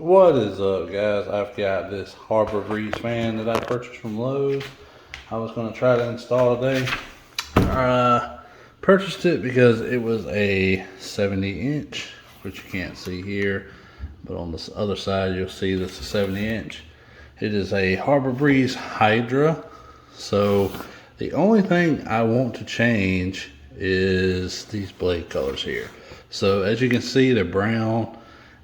What is up, guys? I've got this Harbor Breeze fan that I purchased from Lowe's. I was going to try to install today. I purchased it because it was a 70-inch, which you can't see here, but on the other side you'll see this is a 70-inch. It is a Harbor Breeze Hydra. So the only thing I want to change is these blade colors here. So as you can see, they're brown.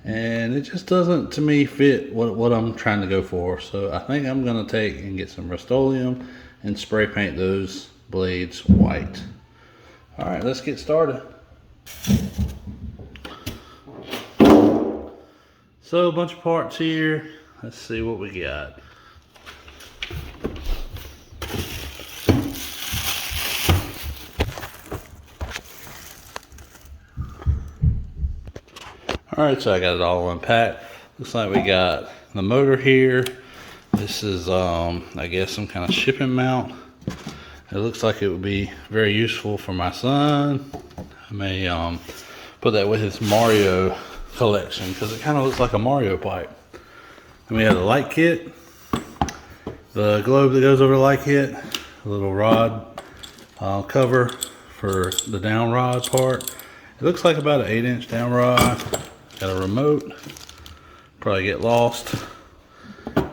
And it just doesn't, to me, fit what I'm trying to go for. So I think I'm going to take and get some Rust-Oleum and spray paint those blades white. All right, let's get started. So a bunch of parts here. Let's see what we got. Alright, so I got it all unpacked. Looks like we got the motor here. This is, I guess, some kind of shipping mount. It looks like it would be very useful for my son. I may put that with his Mario collection because it kind of looks like a Mario pipe. And we have the light kit, the globe that goes over the light kit, a little rod cover for the down rod part. It looks like about an 8-inch down rod. Got a remote, probably get lost,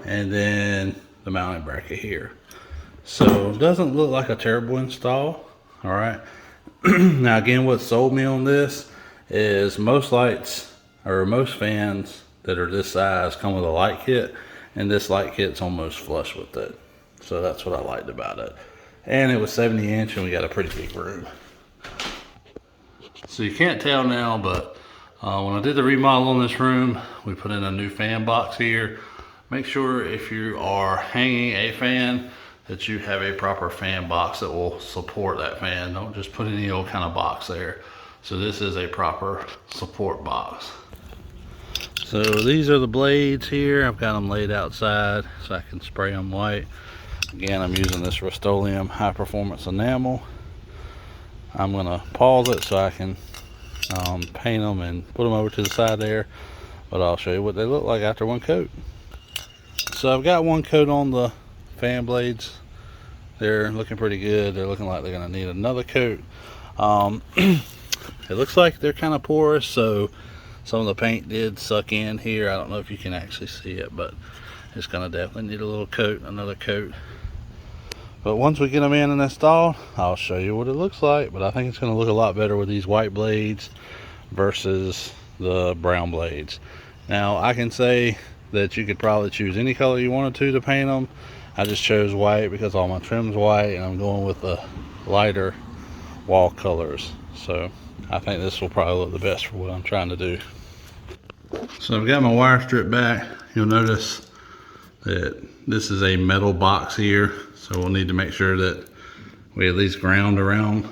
and then the mounting bracket here. So it doesn't look like a terrible install. All right. Now again, what sold me on this is most lights or most fans that are this size come with a light kit, and this light kit's almost flush with it. So that's what I liked about it. And it was 70-inch, and we got a pretty big room. So you can't tell now, but when I did the remodel on this room, we put in a new fan box here. Make sure if you are hanging a fan that you have a proper fan box that will support that fan. Don't just put any old kind of box there. So this is a proper support box. So these are the blades here. I've got them laid outside so I can spray them white. Again, I'm using this Rust-Oleum high performance enamel. I'm gonna pause it so I can paint them and put them over to the side there, but I'll show you what they look like after one coat. So I've got one coat on the fan blades. They're looking pretty good. They're looking like they're going to need another coat. It looks like they're kind of porous, so some of the paint did suck in here. I don't know if you can actually see it, but it's going to definitely need a little coat, another coat. But once we get them in and installed, I'll show you what it looks like. But I think it's going to look a lot better with these white blades versus the brown blades. Now, I can say that you could probably choose any color you wanted to paint them. I just chose white because all my trim's white, and I'm going with the lighter wall colors. So I think this will probably look the best for what I'm trying to do. So I've got my wire strip back. You'll notice that this is a metal box here. So we'll need to make sure that we at least ground around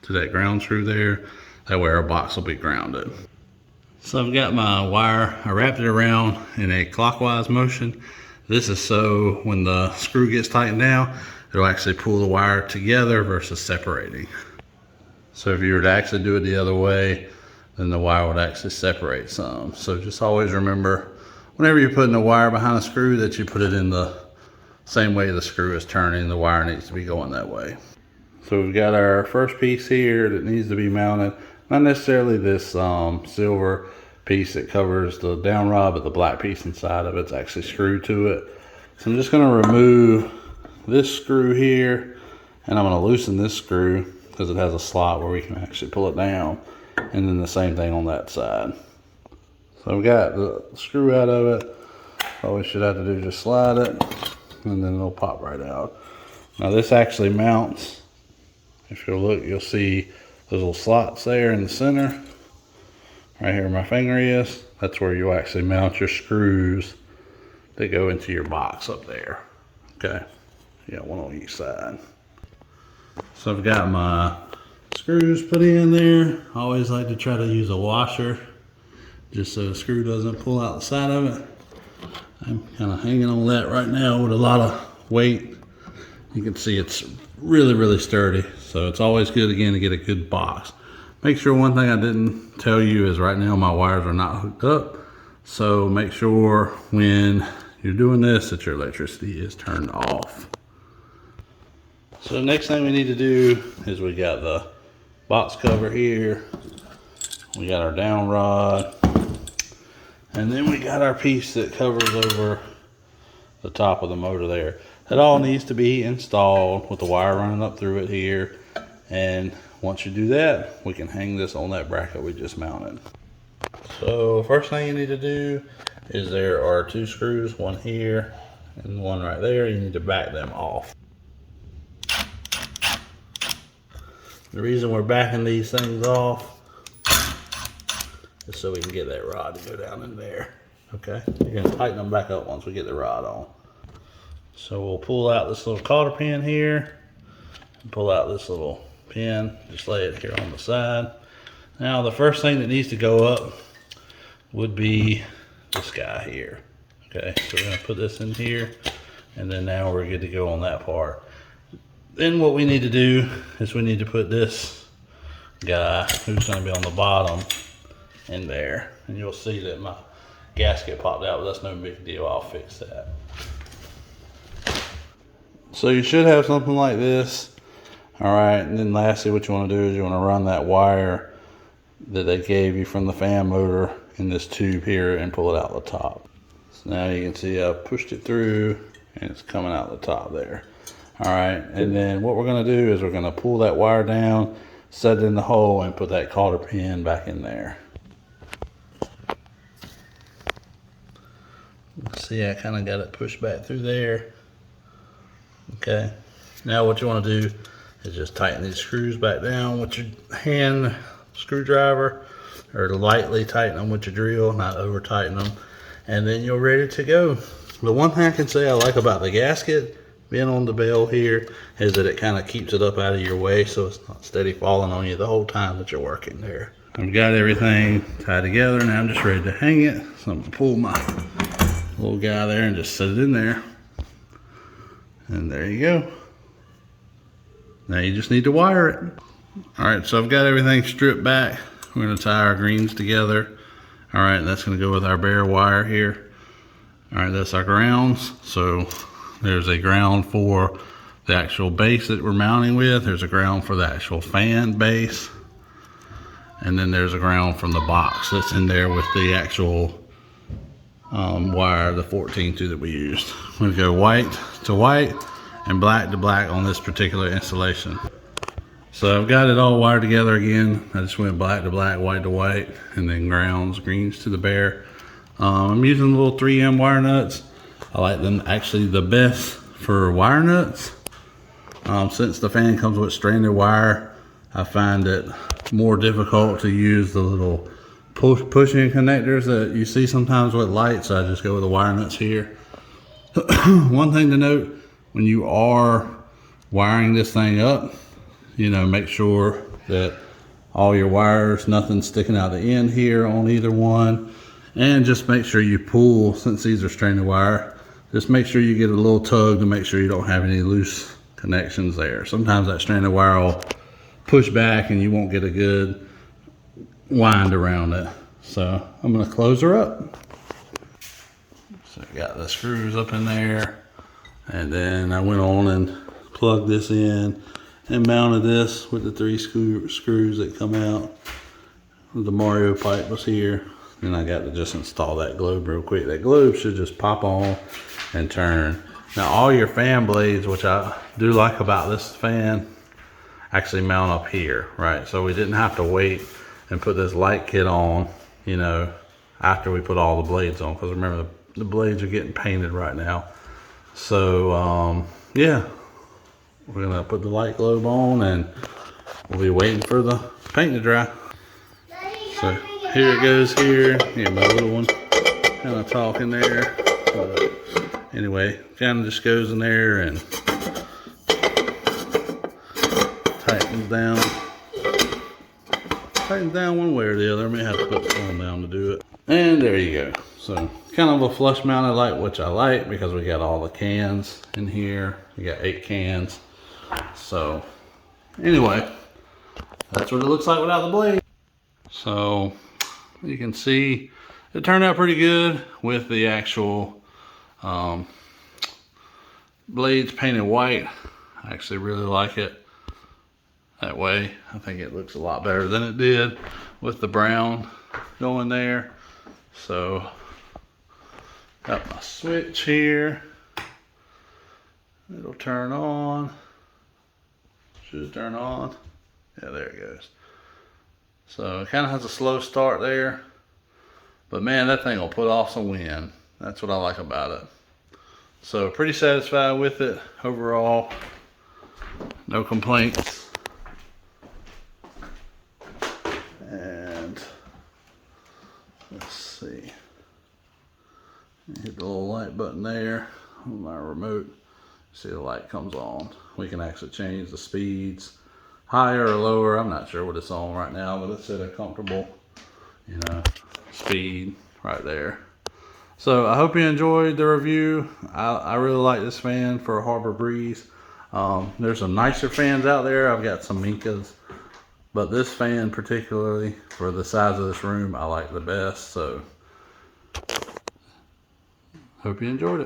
to that ground screw there. That way our box will be grounded. So I've got my wire, I wrapped it around in a clockwise motion. This is so when the screw gets tightened down, it'll actually pull the wire together versus separating. So if you were to actually do it the other way, then the wire would actually separate some. So just always remember, whenever you're putting the wire behind a screw, that you put it in the same way the screw is turning. The wire needs to be going that way. So we've got our first piece here that needs to be mounted. Not necessarily this silver piece that covers the down rod, but the black piece inside of it's actually screwed to it. So I'm just going to remove this screw here, and I'm going to loosen this screw because it has a slot where we can actually pull it down, and then the same thing on that side. So I've got the screw out of it. All we should have to do is just slide it, and then it'll pop right out. Now this actually mounts. If you'll look, you'll see those little slots there in the center. Right here where my finger is, that's where you actually mount your screws that go into your box up there. Okay, you got one on each side. So I've got my screws put in there. I always like to try to use a washer just so the screw doesn't pull out the side of it. I'm kind of hanging on that right now with a lot of weight. You can see it's really, really sturdy. So it's always good, again, to get a good box. Make sure one thing I didn't tell you is right now my wires are not hooked up. So make sure when you're doing this that your electricity is turned off. So the next thing we need to do is we got the box cover here. We got our down rod. And then we got our piece that covers over the top of the motor there. That all needs to be installed with the wire running up through it here. And once you do that, we can hang this on that bracket we just mounted. So first thing you need to do is there are 2 screws, one here and one right there. You need to back them off. The reason we're backing these things off is so we can get that rod to go down in there. Okay, you're gonna tighten them back up once we get the rod on. So we'll pull out this little cotter pin here and pull out this little pin, just lay it here on the side. Now the first thing that needs to go up would be this guy here. Okay, so we're gonna put this in here, and then now we're good to go on that part. Then what we need to do is we need to put this guy, who's gonna be on the bottom, in there. And you'll see that my gasket popped out, but that's no big deal, I'll fix that. So you should have something like this. All right, and then lastly what you wanna do is you wanna run that wire that they gave you from the fan motor in this tube here and pull it out the top. So now you can see I pushed it through and it's coming out the top there. All right, and then what we're gonna do is we're gonna pull that wire down, set it in the hole, and put that cotter pin back in there. See, I kind of got it pushed back through there. Okay, now what you want to do is just tighten these screws back down with your hand screwdriver, or lightly tighten them with your drill, not over tighten them, and then you're ready to go. The one thing I can say I like about the gasket being on the bell here is that it kind of keeps it up out of your way, so it's not steady falling on you the whole time that you're working there. I've got everything tied together, now I'm just ready to hang it. So I'm gonna pull my little guy there and just set it in there. And there you go. Now you just need to wire it. All right, so I've got everything stripped back. We're gonna tie our greens together. All right, that's gonna go with our bare wire here. All right, that's our grounds. So there's a ground for the actual base that we're mounting with. There's a ground for the actual fan base. And then there's a ground from the box that's in there with the actual wire, the 14-2 that we used. I'm gonna go white to white and black to black on this particular installation. So I've got it all wired together again. I just went black to black, white to white, and then grounds, greens to the bare. I'm using the little 3M wire nuts. I like them actually the best for wire nuts. Since the fan comes with stranded wire, I find it more difficult to use the little push-in connectors that you see sometimes with lights. So I just go with the wire nuts here. One thing to note, when you are wiring this thing up, you know, make sure that all your wires, nothing's sticking out the end here on either one. And just make sure you pull, since these are stranded wire, just make sure you get a little tug to make sure you don't have any loose connections there. Sometimes that stranded wire will push back and you won't get a good wind around it. So I'm gonna close her up. So I got the screws up in there, and then I went on and plugged this in and mounted this with the 3 screws that come out. The Mario pipe was here. And I got to just install that globe real quick. That globe should just pop on and turn. Now all your fan blades, which I do like about this fan, actually mount up here, right? So we didn't have to wait and put this light kit on, you know, after we put all the blades on. Because remember, the blades are getting painted right now. So yeah, we're gonna put the light globe on and we'll be waiting for the paint to dry. So here it goes here. Yeah, my little one kind of talking there. But anyway, kind of just goes in there and tightens down. Tightens down one way or the other. I may have to put the phone down to do it. And there you go. So kind of a flush mounted light, which I like because we got all the cans in here. We got 8 cans. So anyway, that's what it looks like without the blade. So you can see it turned out pretty good with the actual blades painted white. I actually really like it that way. I think it looks a lot better than it did with the brown going there. So got my switch here. It'll turn on. Should turn on. Yeah, there it goes. So it kind of has a slow start there. But man, that thing will put off some wind. That's what I like about it. So pretty satisfied with it overall. No complaints. And let's see. Hit the little light button there on my remote. See, the light comes on. We can actually change the speeds higher or lower. I'm not sure what it's on right now, but it's at a comfortable, you know, speed right there. So I hope you enjoyed the review. I really like this fan for a harbor breeze. There's some nicer fans out there. I've got some Minkas, but this fan particularly for the size of this room I like the best. So hope you enjoyed it.